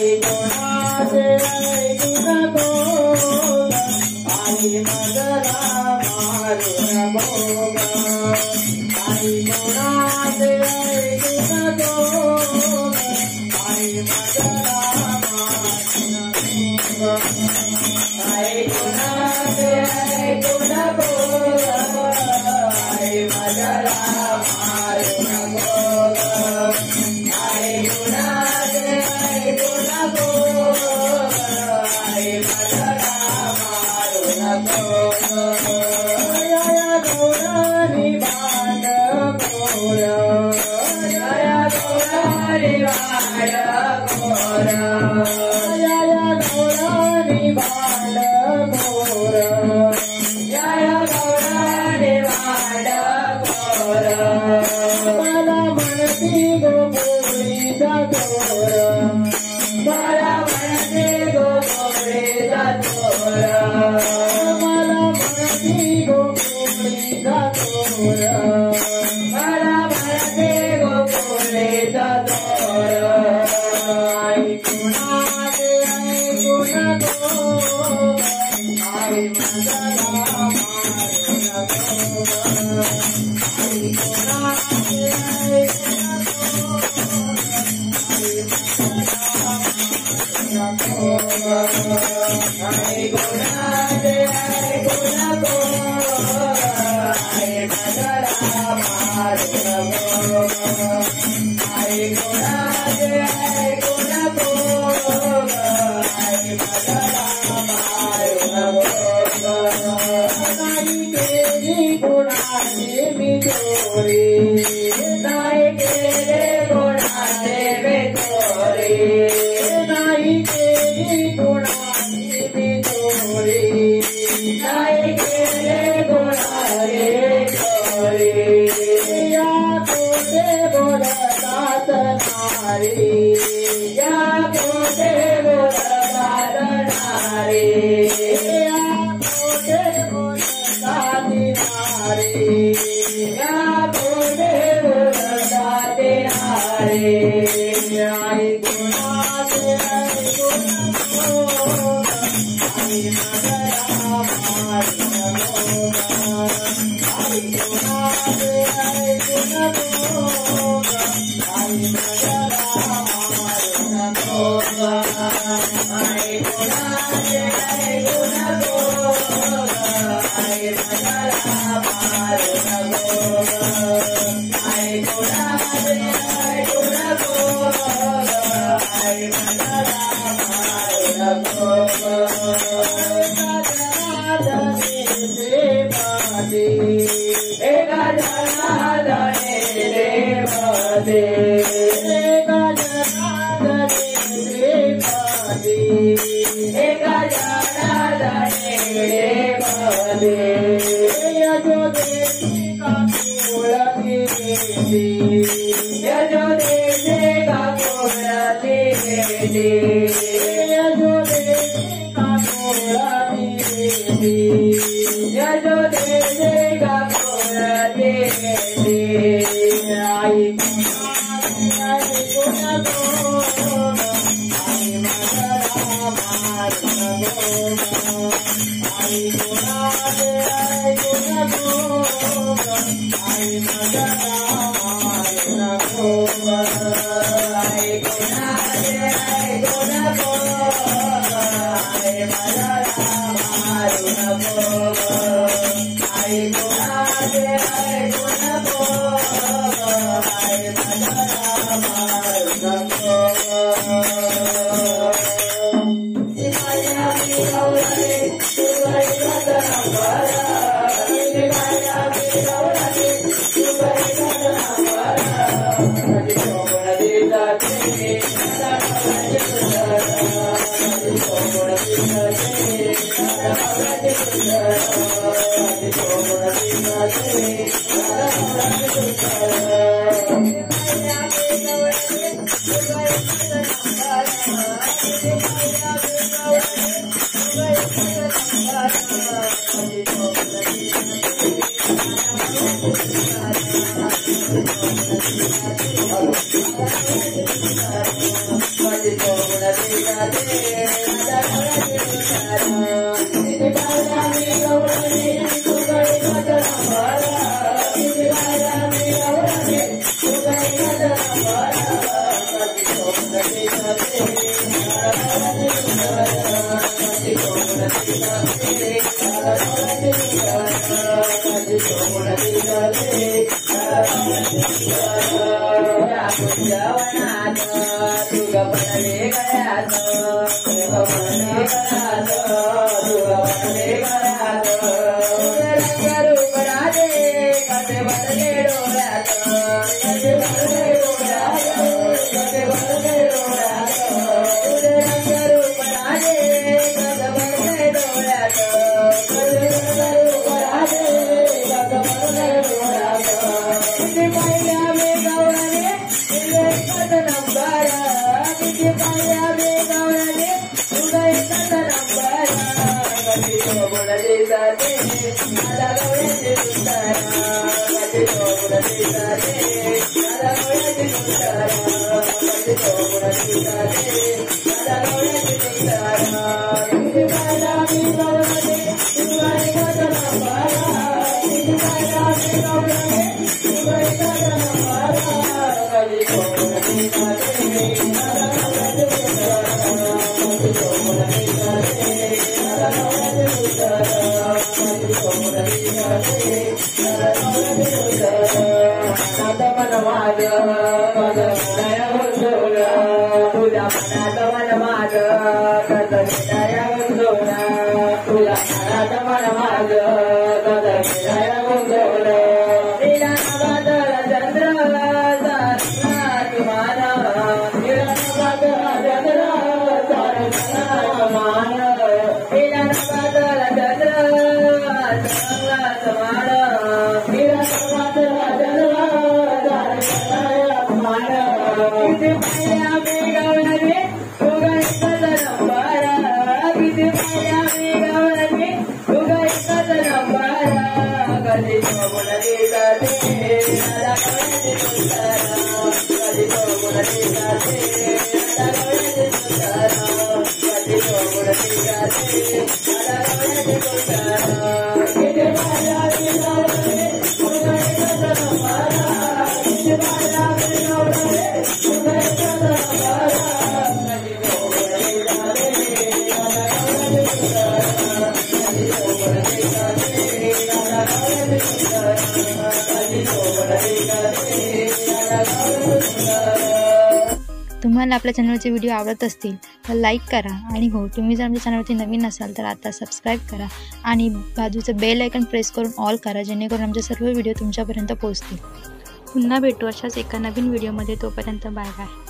आई गुणाचे गुण भोग आई मगरा मारून भोग आई गुणाचे गुण भोग आई मगरा मारून भोग आई गुणाचे गुण भोग आई मगरा मारून भोग आई गुणाचे गुण भोग आई मगरा मारून भोग जया गौरानी बाण घोर जया गौरानी बाण घोर जया गौरानी बाण घोर जया गौरानी बाण घोर मला म्हणती गोपुरीचा थोर मला म्हणते गोपुरीचा थोर मला म्हणती गोपुरीचा थोर मला म्हणते गोपुरीचा थोर आई गुणाचे गुण भोग आई मगरा मारून भोग आई गुणाचे गुण भोग आई मगरा मारून भोग आई गुणाचे गुण भोग आई मगरा मारून भोग आई गुणाचे गुण भोग आई मगरा मारून भोग नाही केली गुणाचे मी चोरी नाही केले गुणाचे मी चोरी नाही केली गुणाचे मी चोरी नाही केले गुणाचे चोरी या कोठे बोलतात नारी या कोठे बोलतात नारी या कोठे बोलतात नारी या कोठे बोलतात नारी आई गुणाचे गुण भोग आई मगरा मारून भोग आई गुणाचे गुण भोग आई मगरा मारून भोग आई गुणाचे गुण भोग आई मगरा मारून भोग आई गुणाचे गुण भोग आई मगरा मारून भोग एका जनार्दने देवादे एका जनार्दने देवादे एका जनार्दने देवादे यशोदेवी का कुळती यशोदेवी का कुळती यशोदेवी का कुळती यशोदेवी का कुळती आई गुणाचे गुण भोग आई मगरा मारून भोग आई गुणाचे गुण भोग आई मगरा मारून भोग आई गुणाचे गुण भोग तुम्हाला आपल्या चॅनलचे व्हिडिओ आवडत असतील तर लाईक करा आणि हो तुम्ही जर आमच्या चॅनलवरती नवीन असाल तर आता सबस्क्राईब करा आणि बाजूचं बेल आयकॉन प्रेस करून ऑल करा जेणेकरून आमचे सर्व व्हिडिओ तुमच्यापर्यंत पोहोचतील. पुन्हा भेटू अशाच एका नवीन व्हिडिओमध्ये. तोपर्यंत बाय बाय.